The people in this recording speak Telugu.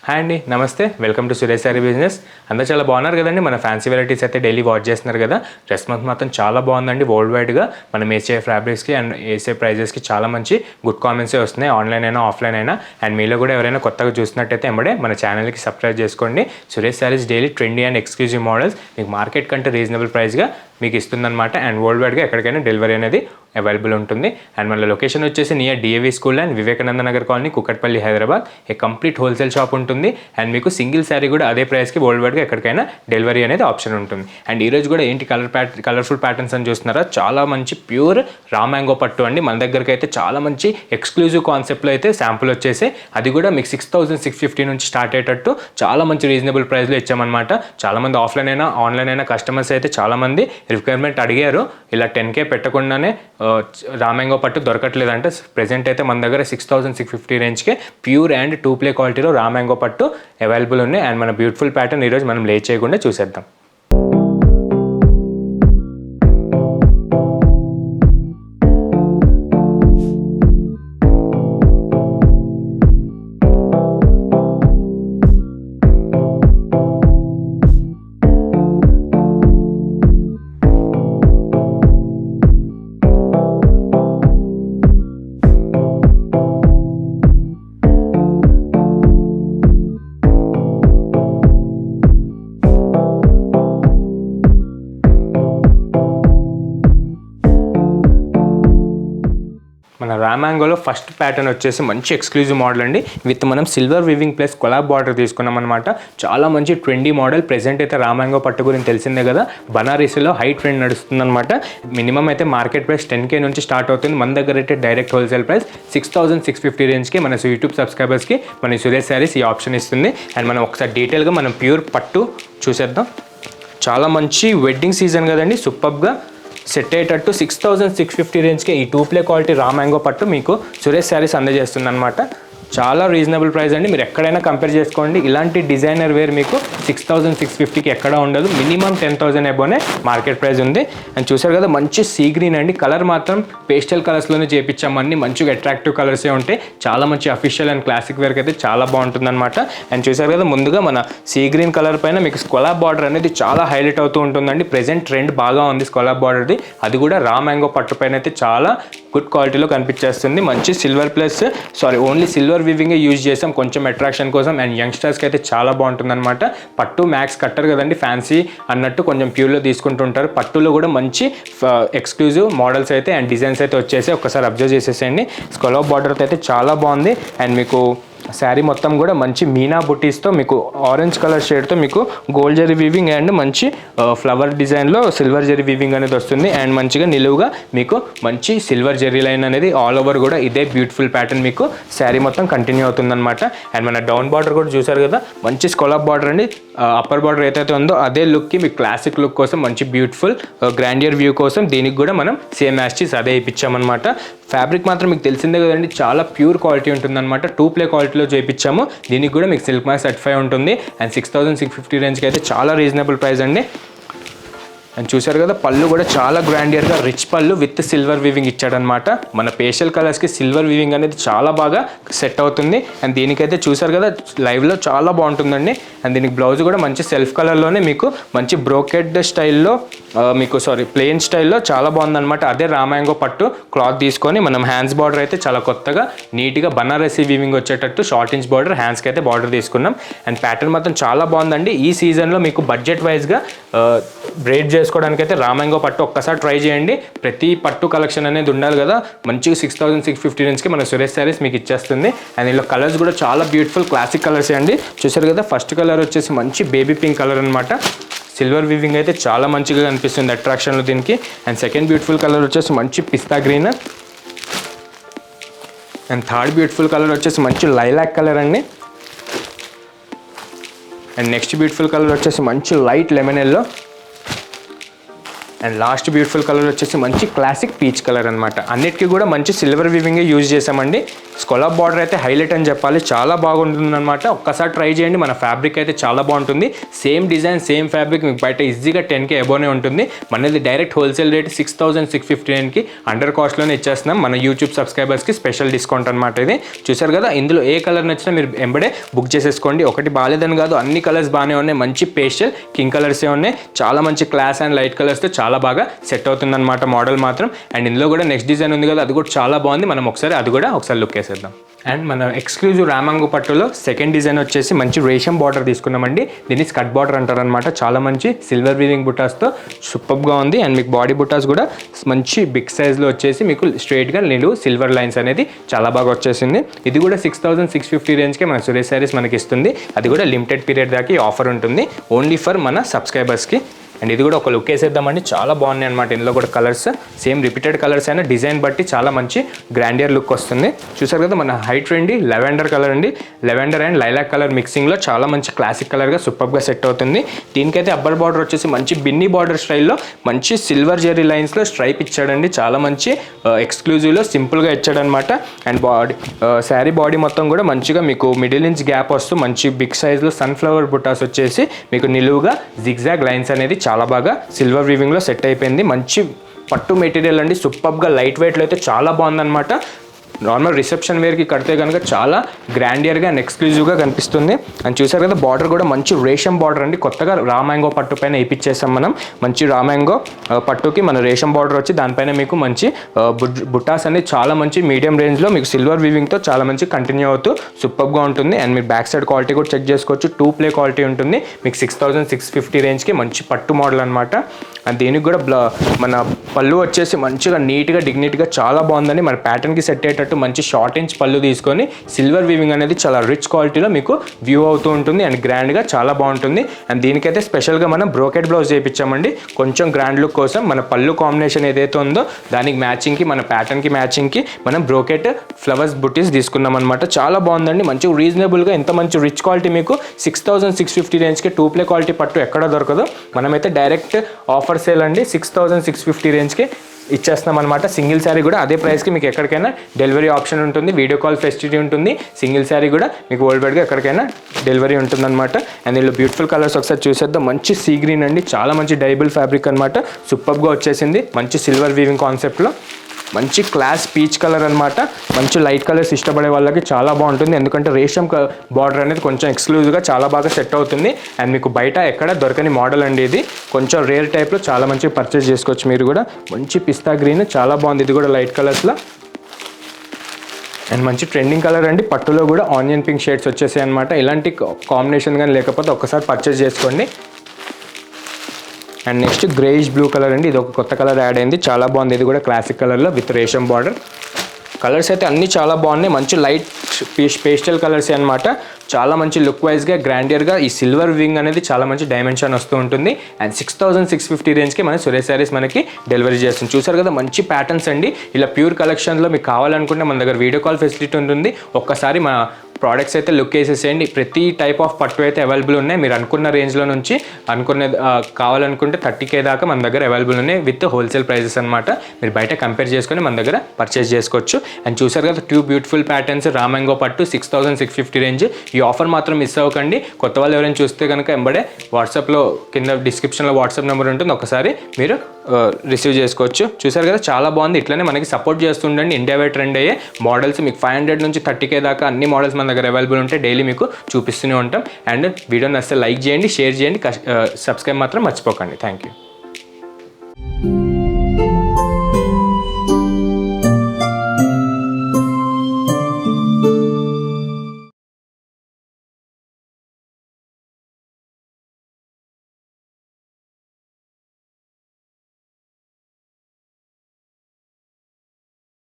హాయ్ అండి, నమస్తే. Welcome to Suresh sorry business. అందరూ చాలా బాగున్నారు కదండి. మన ఫ్యాన్సీ వెరైటీస్ అయితే డైలీ వాచ్ చేస్తున్నారు కదా. రెస్పాన్స్ మాత్రం చాలా బాగుందండి. వరల్డ్ వైడ్గా మనం వేసే ఫ్యాబ్రిక్స్కి అండ్ వేసే ప్రైజెస్కి చాలా మంచి గుడ్ కామెంట్సే వస్తున్నాయి, ఆన్లైన్ అయినా ఆఫ్లైన్ అయినా. అండ్ మీలో కూడా ఎవరైనా కొత్తగా చూసినట్టయితే ఎంబడే మన ఛానల్కి సబ్స్క్రైబ్ చేసుకోండి. Suresh saris daily trendy and exclusive models మీకు మార్కెట్ కంటే రీజనబుల్ ప్రైస్గా మీకు ఇస్తుందన్నమాట. అండ్ వరల్డ్ వైడ్గా ఎక్కడికైనా డెలివరీ అనేది అవైలబుల్ ఉంటుంది. అండ్ మన లొకేషన్ వచ్చేసి near DAV school and Vivekananda Nagar colony, Kukatpally, Hyderabad. A complete wholesale shop ఉంటుంది. అండ్ మీకు సింగిల్ శారీ కూడా అదే ప్రైస్కి వరల్డ్ వైడ్గా ఎక్కడికైనా డెలివరీ అనేది ఆప్షన్ ఉంటుంది. అండ్ ఈరోజు కూడా ఏంటి కలర్ఫుల్ ప్యాటర్న్స్ అని చూస్తున్నారా, చాలా మంచి ప్యూర్ రా మ్యాంగో పట్టు అండి. మన దగ్గరికి అయితే చాలా మంచి ఎక్స్క్లూజివ్ కాన్సెప్ట్లో అయితే శాంపుల్ వచ్చేసి అది కూడా మీకు 6,650 నుంచి స్టార్ట్ అయ్యేటట్టు చాలా మంచి రీజనబుల్ ప్రైస్లో ఇచ్చామన్నమాట. చాలామంది ఆఫ్లైన్ అయినా ఆన్లైన్ అయినా కస్టమర్స్ అయితే చాలామంది రిక్వైర్మెంట్ అడిగారు. ఇలా 10K పెట్టకుండానే రా మ్యాంగో పట్టు దొరకట్లేదంటే ప్రెజెంట్ అయితే మన దగ్గర 6,650 రేంజ్కే ప్యూర్ అండ్ 2 ప్లే క్వాలిటీలో రా మ్యాంగో పట్టు అవైలబుల్ ఉన్నాయి. అండ్ మన బ్యూటిఫుల్ ప్యాటర్న్ ఈరోజు మనం లేట్ చేయకుండా చూసేద్దాం. మన రా మ్యాంగోలో ఫస్ట్ ప్యాటర్న్ వచ్చేసి మంచి ఎక్స్క్లూజివ్ మోడల్ అండి. విత్ మనం silver weaving plus collab border తీసుకున్నాం అనమాట. చాలా మంచి ట్రెండీ మోడల్. ప్రెజెంట్ అయితే రా మ్యాంగో పట్టు గురించి తెలిసిందే కదా, బనారసీలో హై ట్రెండ్ నడుస్తుంది అనమాట. మినిమం అయితే మార్కెట్ ప్రైస్ 10K నుంచి స్టార్ట్ అవుతుంది. మన దగ్గర అయితే డైరెక్ట్ హోల్సేల్ ప్రైస్ 6,650 రేంజ్కి మన యూట్యూబ్ సబ్స్క్రైబర్స్కి మన సురేష్ శారీస్ ఈ ఆప్షన్ ఇస్తుంది. అండ్ మనం ఒకసారి డీటెయిల్గా మనం ప్యూర్ పట్టు చూసేద్దాం. చాలా మంచి వెడ్డింగ్ సీజన్ కదండి, సూపర్గా సెట్ అయ్యేటట్టు 6,650 రేంజ్కే ఈ 2 ప్లే క్వాలిటీ రా మ్యాంగో పట్టు మీకు సురేష్ శారీస్ అందజేస్తుంది అనమాట. చాలా రీజనబుల్ ప్రైస్ అండి. మీరు ఎక్కడైనా కంపేర్ చేసుకోండి. ఇలాంటి డిజైనర్ వేర్ మీకు 6,650కి ఎక్కడ ఉండదు. మినిమం 10,000 అబోనే మార్కెట్ ప్రైస్ ఉంది. అండ్ చూసారు కదా, మంచి సీ గ్రీన్ అండి. కలర్ మాత్రం పేస్టల్ కలర్స్లోనే చేయించామని మంచిగా అట్రాక్టివ్ కలర్సే ఉంటాయి. చాలా మంచి అఫీషియల్ అండ్ క్లాసిక్ వేర్కి అయితే చాలా బాగుంటుంది అనమాట. అండ్ చూసారు కదా, ముందుగా మన సీ గ్రీన్ కలర్ పైన మీకు స్కొలాబ్ బార్డర్ అనేది చాలా హైలైట్ అవుతూ ఉంటుందండి. ప్రెజెంట్ ట్రెండ్ బాగా ఉంది స్కొలాబ్ బార్డర్ది. అది కూడా రా మ్యాంగో పట్టు పైన అయితే చాలా గుడ్ క్వాలిటీలో కనిపించేస్తుంది. మంచి silver plus only silver weaving use చేసాం కొంచెం అట్రాక్షన్ కోసం. అండ్ యంగ్స్టర్స్కి అయితే చాలా బాగుంటుంది అనమాట. పట్టు మ్యాక్స్ కట్టర్ కదండి, ఫ్యాన్సీ అన్నట్టు కొంచెం ప్యూర్లో తీసుకుంటుంటారు. పట్టులో కూడా మంచి ఎక్స్క్లూజివ్ మోడల్స్ అయితే అండ్ డిజైన్స్ అయితే వచ్చేసి ఒకసారి అబ్జర్వ్ చేసేసేయండి. స్కొలాబ్ బార్డర్ అయితే చాలా బాగుంది. అండ్ మీకు శారీ మొత్తం కూడా మంచి మీనా బుటీస్తో మీకు ఆరెంజ్ కలర్ షేడ్తో మీకు గోల్డ్ జరీ వీవింగ్ అండ్ మంచి ఫ్లవర్ డిజైన్లో సిల్వర్ జరీ వీవింగ్ అనేది వస్తుంది. అండ్ మంచిగా నిలువుగా మీకు మంచి సిల్వర్ జరీ లైన్ అనేది ఆల్ ఓవర్ కూడా ఇదే బ్యూటిఫుల్ ప్యాటర్న్ మీకు శారీ మొత్తం కంటిన్యూ అవుతుందన్నమాట. అండ్ మన డౌన్ బార్డర్ కూడా చూసారు కదా, మంచి స్కొలాబ్ బార్డర్ అండి. అప్పర్ బార్డర్ ఏదైతే ఉందో అదే లుక్కి మీకు క్లాసిక్ లుక్ కోసం మంచి బ్యూటిఫుల్ గ్రాండియర్ వ్యూ కోసం దీనికి కూడా మనం సేమ్ యాస్టీస్ అదే ఇప్పించామన్నమాట. ఫ్యాబ్రిక్ మాత్రం మీకు తెలిసిందే కదండి, చాలా ప్యూర్ క్వాలిటీ ఉంటుందన్నమాట. 2 ప్లే క్వాలిటీలో చేయించాము. దీనికి కూడా మీకు సిల్క్ మార్క్ సర్టిఫై ఉంటుంది. అండ్ 6,650 రేంజ్కి అయితే చాలా రీజనబుల్ ప్రైస్ అండి. అండ్ చూసారు కదా, పళ్ళు కూడా చాలా గ్రాండియర్గా రిచ్ పళ్ళు విత్ సిల్వర్ వీవింగ్ ఇచ్చాడనమాట. మన పేషల్ కలర్స్కి సిల్వర్ వీవింగ్ అనేది చాలా బాగా సెట్ అవుతుంది. అండ్ దీనికైతే చూసారు కదా, లైవ్లో చాలా బాగుంటుందండి. అండ్ దీనికి బ్లౌజ్ కూడా మంచి సెల్ఫ్ కలర్లోనే మీకు మంచి బ్రోకెడ్ స్టైల్లో ప్లెయిన్ స్టైల్లో చాలా బాగుందన్నమాట. అదే రా మ్యాంగో పట్టు క్లాత్ తీసుకొని మనం హ్యాండ్స్ బార్డర్ అయితే చాలా కొత్తగా నీట్గా బనారసీ వీవింగ్ వచ్చేటట్టు షార్ట్ ఇంచ్ బార్డర్, హ్యాండ్స్కి అయితే బార్డర్ తీసుకున్నాం. అండ్ ప్యాటర్న్ మాత్రం చాలా బాగుందండి. ఈ సీజన్లో మీకు బడ్జెట్ వైజ్గా బ్రేడ్ చేసుకోవడానికి అయితే రా మ్యాంగో పట్టు ఒక్కసారి ట్రై చేయండి. ప్రతి పట్టు కలెక్షన్ అనేది ఉండాలి కదా. మంచిగా 6,650 రేంజ్కి మన సురేష్ శారీస్ మీకు ఇచ్చేస్తుంది. అండ్ ఇందులో కలర్స్ కూడా చాలా బ్యూటిఫుల్ క్లాసిక్ కలర్స్ అండి. చూసారు కదా, ఫస్ట్ కలర్ వచ్చేసి మంచి బేబీ పింక్ కలర్ అనమాట. సిల్వర్ వీవింగ్ అయితే చాలా మంచిగా కనిపిస్తుంది అట్రాక్షన్లో దీనికి. అండ్ సెకండ్ బ్యూటిఫుల్ కలర్ వచ్చేసి మంచి pista green. And third beautiful colour వచ్చేసి మంచి లైలాక్ కలర్ అండి. అండ్ నెక్స్ట్ బ్యూటిఫుల్ కలర్ వచ్చేసి మంచి light lemon yellow. And last beautiful colour వచ్చేసి మంచి క్లాసిక్ పీచ్ కలర్ అనమాట. అన్నిటికీ కూడా మంచి సిల్వర్ వీవింగే యూజ్ చేసామండి. స్కాలప్ బార్డర్ అయితే హైలైట్ అని చెప్పాలి, చాలా బాగుంటుంది అనమాట. ఒక్కసారి ట్రై చేయండి, మన ఫ్యాబ్రిక్ అయితే చాలా బాగుంటుంది. సేమ్ డిజైన్ సేమ్ ఫ్యాబ్రిక్ మీకు బయట ఈజీగా 10K అబోనే ఉంటుంది. మనది డైరెక్ట్ హోల్సేల్ రేట్ 6,659కి అండర్ కాస్ట్లోనే ఇచ్చేస్తున్నాం. మన యూట్యూబ్ సబ్స్క్రైబర్స్కి స్పెషల్ డిస్కౌంట్ అనమాట. ఇది చూసారు కదా, ఇందులో ఏ కలర్ నచ్చినా మీరు ఎంబడే బుక్ చేసేసుకోండి. ఒకటి బాగాలేదని కాదు, అన్ని కలర్స్ బాగానే ఉన్నాయి. మంచి పేస్టల్ కింగ్ కలర్సే ఉన్నాయి. చాలా మంచి క్లాస్ అండ్ లైట్ కలర్స్తో చాలా బాగా సెట్ అవుతుంది అనమాట మోడల్ మాత్రం. అండ్ ఇందులో కూడా నెక్స్ట్ డిజైన్ ఉంది కదా, అది కూడా చాలా బాగుంది. మనం ఒకసారి లుక్ వేసేద్దాం. అండ్ మన ఎక్స్క్లూజివ్ రామాంగో పట్టులో సెకండ్ డిజైన్ వచ్చేసి మంచి రేషం బార్డర్ తీసుకున్నామండి. దీన్ని స్కట్ బార్డర్ అంటారనమాట. చాలా మంచి సిల్వర్ వీవింగ్ బుటాస్తో సూపర్గా ఉంది. అండ్ మీకు బాడీ బుటాస్ కూడా మంచి బిగ్ సైజ్లో వచ్చేసి మీకు స్ట్రైట్గా నిలువు సిల్వర్ లైన్స్ అనేది చాలా బాగా వచ్చేసింది. ఇది కూడా 6,650 రేంజ్కే మన సురేష్ శారీస్ మనకి ఇస్తుంది. అది కూడా లిమిటెడ్ పీరియడ్ దాకా ఈ ఆఫర్ ఉంటుంది, ఓన్లీ ఫర్ మన సబ్స్క్రైబర్స్కి. అండ్ ఇది కూడా ఒక లుక్ వేసేద్దామండి, చాలా బాగున్నాయి అనమాట. ఇందులో కూడా కలర్స్ సేమ్ రిపీటెడ్ కలర్స్ అయినా డిజైన్ బట్టి చాలా మంచి గ్రాండియర్ లుక్ వస్తుంది. చూసారు కదా, మన హై ట్రెండీ లెవెండర్ కలర్ అండి. లెవెండర్ అండ్ లైలాక్ కలర్ మిక్సింగ్లో చాలా మంచి క్లాసిక్ కలర్గా సూపర్గా సెట్ అవుతుంది. దీనికైతే అబ్బర్ బార్డర్ వచ్చేసి మంచి బిన్నీ బార్డర్ స్టైల్లో మంచి సిల్వర్ జెరీ లైన్స్లో స్ట్రైప్ ఇచ్చాడండి. చాలా మంచి ఎక్స్క్లూజివ్లో సింపుల్గా ఇచ్చాడనమాట. అండ్ శారీ బాడీ మొత్తం కూడా మంచిగా మీకు మిడిల్ ఇంచ్ గ్యాప్ వస్తూ మంచి బిగ్ సైజ్లో సన్ఫ్లవర్ బుటాస్ వచ్చేసి మీకు నిలువుగా జిగ్జాగ్ లైన్స్ అనేది చాలా బాగా సిల్వర్ వీవింగ్లో సెట్ అయిపోయింది. మంచి పట్టు మెటీరియల్ అండి, సూపర్గా లైట్ వెయిట్లో అయితే చాలా బాగుందన్నమాట. నార్మల్ రిసెప్షన్ వేర్కి కడితే కనుక చాలా గ్రాండియర్గా అండ్ ఎక్స్క్లూజివ్గా కనిపిస్తుంది. అండ్ చూసారు కదా, బార్డర్ కూడా మంచి రేషం బార్డర్ అండి. కొత్తగా రామాంగో పట్టు పైన వేయించేసాం మనం. మంచి రామాంగో పట్టుకి మన రేషం బార్డర్ వచ్చి దానిపైన మీకు మంచి బుటాస్ అనేది చాలా మంచి మీడియం రేంజ్లో మీకు సిల్వర్ వీవింగ్తో చాలా మంచి కంటిన్యూ అవుతూ సూపర్గా ఉంటుంది. అండ్ మీరు బ్యాక్ సైడ్ క్వాలిటీ కూడా చెక్ చేసుకోవచ్చు. 2 ప్లే క్వాలిటీ ఉంటుంది. మీకు 6,650 రేంజ్కి మంచి పట్టు మోడల్ అనమాట. అండ్ దీనికి కూడా మన పళ్ళు వచ్చేసి మంచిగా నీట్గా డిగ్నిటీగా చాలా బాగుందండి. మన ప్యాటర్న్కి సెట్ అయ్యేటట్టు మంచి షార్ట్ ఇంచ్ పళ్ళు తీసుకొని సిల్వర్ వీవింగ్ అనేది చాలా రిచ్ క్వాలిటీలో మీకు వ్యూ అవుతూ ఉంటుంది. అండ్ గ్రాండ్గా చాలా బాగుంటుంది. అండ్ దీనికైతే స్పెషల్గా మనం బ్రోకెట్ బ్లౌజ్ చేయించామండి. కొంచెం గ్రాండ్ లుక్ కోసం మన పళ్ళు కాంబినేషన్ ఏదైతే ఉందో దానికి మ్యాచింగ్కి మన ప్యాటర్న్కి మ్యాచింగ్కి మనం బ్రోకెట్ ఫ్లవర్స్ బుటీస్ తీసుకున్నాం అనమాట. చాలా బాగుందండి. మంచి రీజనబుల్గా ఇంత మంచి రిచ్ క్వాలిటీ మీకు 6,650 రేంజ్కి 2 ప్లే క్వాలిటీ పట్టు ఎక్కడ దొరకదు. మనమైతే డైరెక్ట్ ఆఫర్ సేల్ అండి 6,650 రేంజ్కి ఇచ్చేస్తాం అనమాట. సింగిల్ శారీ కూడా అదే ప్రైస్కి మీకు ఎక్కడికైనా డెలివరీ ఆప్షన్ ఉంటుంది. వీడియో కాల్ ఫెసిలిటీ ఉంటుంది. సింగిల్ శారీ కూడా మీకు వరల్డ్ వైడ్గా ఎక్కడికైనా డెలివరీ ఉంటుందన్నమాట. అండ్ ఇందులో బ్యూటిఫుల్ కలర్స్ ఒకసారి చూసేద్దాం. మంచి సీ గ్రీన్ అండి, చాలా మంచి డైబుల్ ఫ్యాబ్రిక్ అనమాట. సూపర్గా వచ్చేసింది. మంచి సిల్వర్ వీవింగ్ కాన్సెప్ట్లో మంచి క్లాస్ పీచ్ కలర్ అనమాట. మంచి లైట్ కలర్స్ ఇష్టపడే వాళ్ళకి చాలా బాగుంటుంది. ఎందుకంటే రేషం బార్డర్ అనేది కొంచెం ఎక్స్క్లూజివ్గా చాలా బాగా సెట్ అవుతుంది. అండ్ మీకు బయట ఎక్కడ దొరకని మోడల్ అండి. ఇది కొంచెం రేర్ టైప్లో చాలా మంచిగా పర్చేస్ చేసుకోవచ్చు మీరు కూడా. మంచి పిస్తా గ్రీన్ చాలా బాగుంది. ఇది కూడా లైట్ కలర్స్లో అండ్ మంచి ట్రెండింగ్ కలర్ అండి. పట్టులో కూడా ఆనియన్ పింక్ షేడ్స్ వచ్చేసాయి అనమాట. ఇలాంటి కాంబినేషన్ కానీ లేకపోతే ఒక్కసారి పర్చేస్ చేసుకోండి. And next greyish blue colour అండి. ఇది ఒక కొత్త కలర్ యాడ్ అయింది, చాలా బాగుంది. ఇది కూడా క్లాసిక్ కలర్లో విత్ రేషం బార్డర్. కలర్స్ అయితే అన్నీ చాలా బాగున్నాయి. మంచి లైట్ పేస్టల్ కలర్స్ అనమాట. చాలా మంచి లుక్ వైజ్గా గ్రాండియర్గా ఈ సిల్వర్ వింగ్ అనేది చాలా మంచి డైమెన్షన్ వస్తూ ఉంటుంది. అండ్ 6,650 రేంజ్కి మన సురేష్ శారీస్ మనకి డెలివరీ చేస్తుంది. చూసారు కదా, మంచి ప్యాటర్న్స్ అండి. ఇలా ప్యూర్ కలెక్షన్లో మీకు కావాలనుకుంటే మన దగ్గర వీడియో కాల్ ఫెసిలిటీ ఉంటుంది. ఒక్కసారి మా ప్రోడక్ట్స్ అయితే లుక్ వేసేసేయండి. ప్రతి టైప్ ఆఫ్ పట్టు అయితే అవైలబుల్ ఉన్నాయి. మీరు అనుకున్న రేంజ్లో నుంచి కావాలనుకుంటే 30K దాకా మన దగ్గర అవైలబుల్ ఉన్నాయి విత్ హోల్సేల్ ప్రైజెస్ అనమాట. మీరు బయట కంపేర్ చేసుకొని మన దగ్గర పర్చేస్ చేసుకోవచ్చు. అండ్ చూసారు కదా, 2 బ్యూటిఫుల్ ప్యాటర్న్స్ రామాంగో పట్టు 6,650 రేంజ్. ఈ ఆఫర్ మాత్రం మిస్ అవ్వకండి. కొత్త వాళ్ళు ఎవరైనా చూస్తే కనుక ఎంబడే వాట్సాప్లో కింద డిస్క్రిప్షన్లో వాట్సాప్ నెంబర్ ఉంటుంది, ఒకసారి మీరు రిసీవ్ చేసుకోవచ్చు. చూసారు కదా, చాలా బాగుంది. ఇట్లనే మనకి సపోర్ట్ చేస్తుండండి. ఇండియా వైడ్ ట్రెండ్ అయ్యే మోడల్స్ మీకు 500 నుంచి 30K దాకా అన్ని మోడల్స్ మన దగ్గర అవైలబుల్ ఉంటాయి. డైలీ మీకు చూపిస్తూనే ఉంటాం. అండ్ వీడియోని అసలు లైక్ చేయండి, షేర్ చేయండి, సబ్స్క్రైబ్ మాత్రం మర్చిపోకండి. Thank you.